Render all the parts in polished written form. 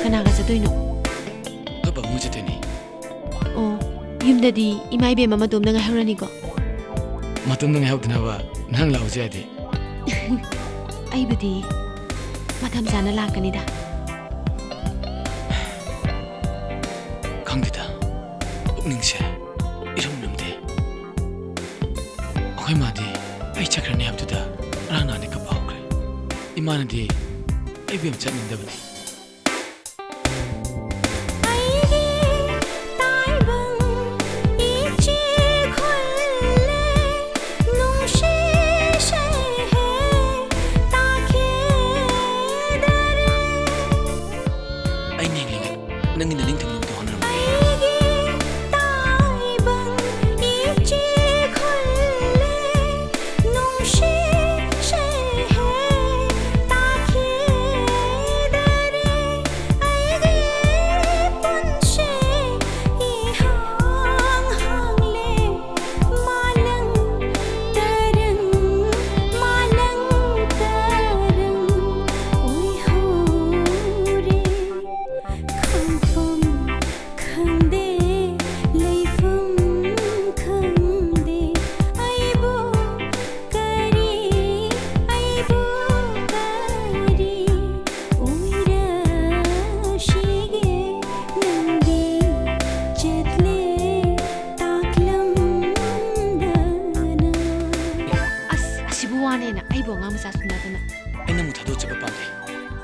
kanaga chatoino Kaba mu chateni oh yumdadi imai be mama dom nanga harani ko matum nang haudna wa nang lau jade ai budi matam sana lakani da khangdida ukningse iram namde akhoi madi ai chakrani habduda rana ne ka baukre imanadi ai bem chatnindabani nangin naling tang to honor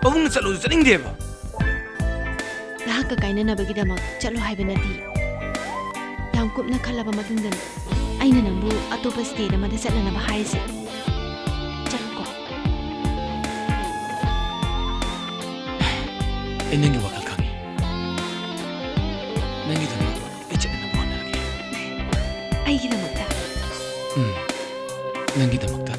Pabung na chalo chaling deba laha ka kaina na bagi dama chalo hai benati yam kup na khala ba matung dan aina nambu atopa state ma da chatla na ba hai se chal ko enengi wakal khangi nangi dama ai chatna na bona ge ai gi dama ta nangi dama ta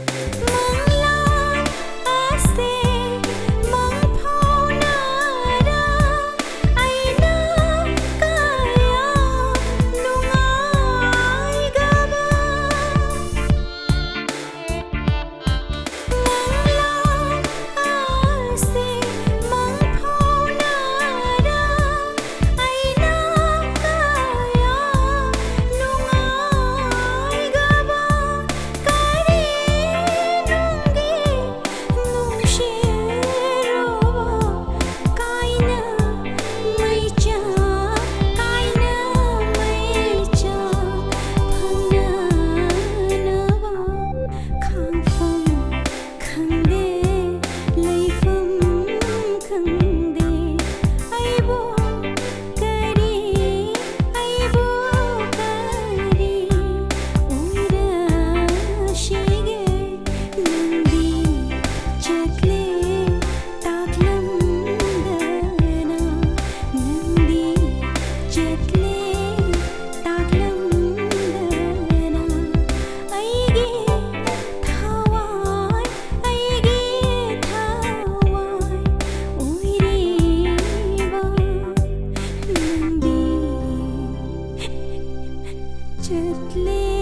Gently